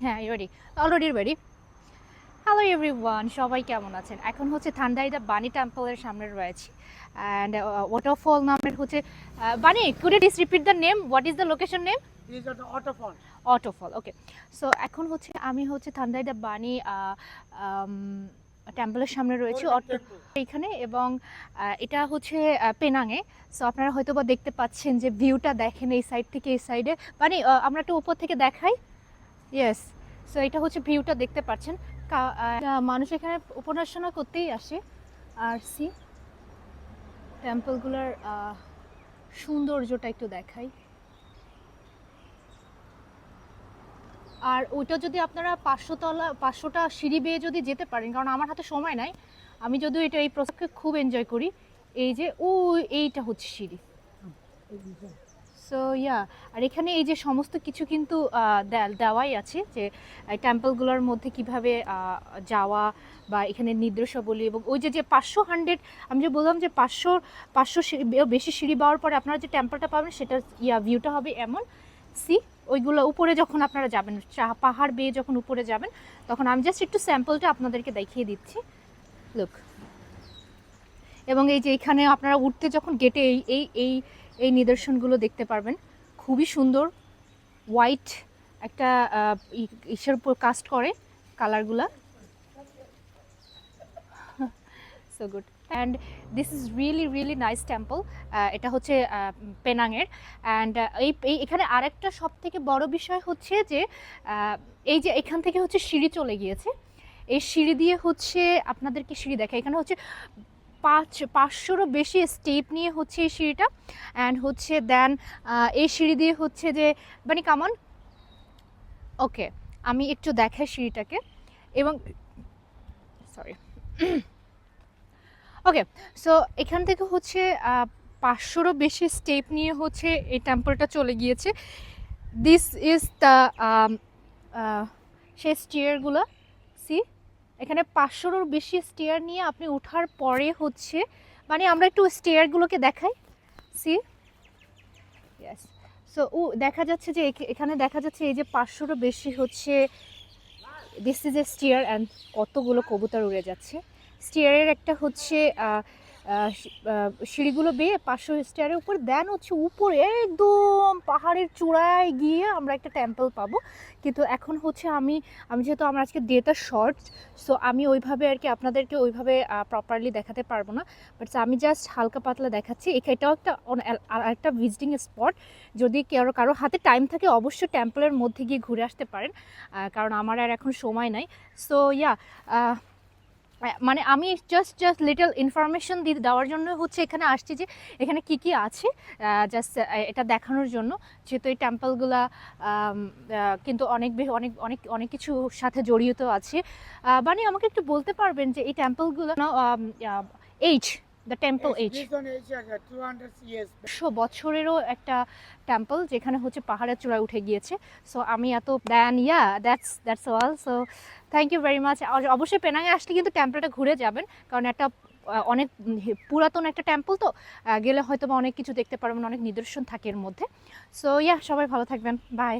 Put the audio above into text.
হ্যাঁ, ready, already ready. Hello everyone, সবাই কেমন আছেন? এখন হচ্ছে থান্ডাইদা বানি টেম্পলের সামনে রয়েছি অ্যান্ড ওয়াটারফল নামের হচ্ছে বানি, could you please repeat the name? What is the location name? These are the waterfall. Waterfall, okay. So এখন হচ্ছে আমি হচ্ছে থান্ডাইদা বানি টেম্পলের সামনে রয়েছি Golden temple. এইখানে, এবং এটা হচ্ছে পেনাঙে। সো আপনারা হয়তো বা দেখতে পাচ্ছেন যে ভিউটা দেখেন এই সাইড থেকে এই সাইডে। মানে আমরা একটু উপর থেকে দেখাই। ইয়েস, সো এটা হচ্ছে ভিউটা দেখতে পাচ্ছেন। মানুষ এখানে উপাসনা করতেই আসে। আর সি টেম্পলগুলোর সৌন্দর্যটা একটু দেখাই। আর ওইটা যদি আপনারা 500টা সিঁড়ি বেয়ে যদি যেতে পারেন, কারণ আমার হাতে সময় নাই, আমি যদিও এটা এই প্রসেসকে খুব এনজয় করি। এই যে এইটা হচ্ছে সিঁড়ি। সো ইয়া, আর এখানে এই যে সমস্ত কিছু কিন্তু দেওয়াই আছে যে টেম্পলগুলোর মধ্যে কিভাবে যাওয়া বা এখানে নির্দেশাবলী, এবং ওই যে 500 আমি যে বললাম যে 500 বেশি সিঁড়ি পাওয়ার পরে আপনারা যে টেম্পলটা পাবেন সেটা ভিউটা হবে এমন। সি ওইগুলো উপরে যখন আপনারা যাবেন, পাহাড় বেয়ে যখন উপরে যাবেন, তখন আমি জাস্ট একটু স্যাম্পলটা আপনাদেরকে দেখিয়ে দিচ্ছি। লুক, এবং এই যে এখানে আপনারা উঠতে যখন গেটে এই এই এই এই নিদর্শনগুলো দেখতে পারবেন, খুবই সুন্দর। হোয়াইট একটা ইসের উপর কাস্ট করে কালারগুলা। So good, and this is really really nice temple. এটা হচ্ছে পেনাংয়ের। অ্যান্ড এখানে আরেকটা সব থেকে বড় বিষয় হচ্ছে যে এই যে এখান থেকে হচ্ছে সিঁড়ি চলে গিয়েছে। এই সিঁড়ি দিয়ে হচ্ছে আপনাদেরকে সিঁড়ি দেখা, এখানে হচ্ছে 500-ও বেশি স্টেপ নিয়ে হচ্ছে এই সিঁড়িটা। অ্যান্ড হচ্ছে দেন এই সিঁড়ি দিয়ে হচ্ছে যে মানে কামন, ওকে আমি একটু দেখাই সিঁড়িটাকে। এবং সরি, ওকে, সো এখান থেকে হচ্ছে 500-ও বেশি স্টেপ নিয়ে হচ্ছে এই টেম্পলটা চলে গিয়েছে। দিস ইজ দ্য সেই স্টেয়ারগুলো। সি এখানে 500-এরও বেশি স্টেয়ার নিয়ে আপনি ওঠার পরে হচ্ছে, মানে আমরা একটু স্টেয়ারগুলোকে দেখাই। সি ইয়েস, সো দেখা যাচ্ছে যে এখানে দেখা যাচ্ছে এই যে 500-এরও বেশি হচ্ছে this is a stair, and কতগুলো কবুতর উড়ে যাচ্ছে। স্টেয়ারের একটা হচ্ছে সিঁড়িগুলো বেয়ে 500 স্টেয়ারের উপর, দেন হচ্ছে উপরে একদম পাহাড়ের চূড়ায় গিয়ে আমরা একটা টেম্পল পাবো। কিন্তু এখন হচ্ছে আমি যেহেতু আমার আজকে ডেটা শর্ট, সো আমি ওইভাবে আর কি আপনাদেরকে ওইভাবে প্রপারলি দেখাতে পারবো না। বাট আমি জাস্ট হালকা পাতলা দেখাচ্ছি। এটাও একটা ভিজিটিং স্পট। যদি কারো হাতে টাইম থাকে অবশ্যই টেম্পলের মধ্যে গিয়ে ঘুরে আসতে পারেন, কারণ আমার আর এখন সময় নাই। সো ইয়া, মানে আমি জাস্ট লিটল ইনফরমেশন দেওয়ার জন্য হচ্ছে এখানে আসছি যে এখানে কি কি আছে, জাস্ট এটা দেখানোর জন্য। যেহেতু এই টেম্পলগুলা কিন্তু অনেক অনেক অনেক অনেক কিছুর সাথে জড়িত আছে। মানে আমাকে একটু বলতে পারবেন যে এই টেম্পলগুলো age, the temple age? This one is 200 years. 100 বছরেরও একটা টেম্পল, যেখানে হচ্ছে পাহাড়ের চূড়ায় উঠে গিয়েছে। সো আমি এত that's all. So thank you very much. অবশ্যই পেনাঙে আসলে কিন্তু টেম্পলটা ঘুরে যাবেন, কারণ একটা অনেক পুরাতন একটা টেম্পল, তো গেলে হয়তো বা অনেক কিছু দেখতে পারবেন, অনেক নিদর্শন থাকে এর মধ্যে। সো ইয়া, সবাই ভালো থাকবেন, বাই।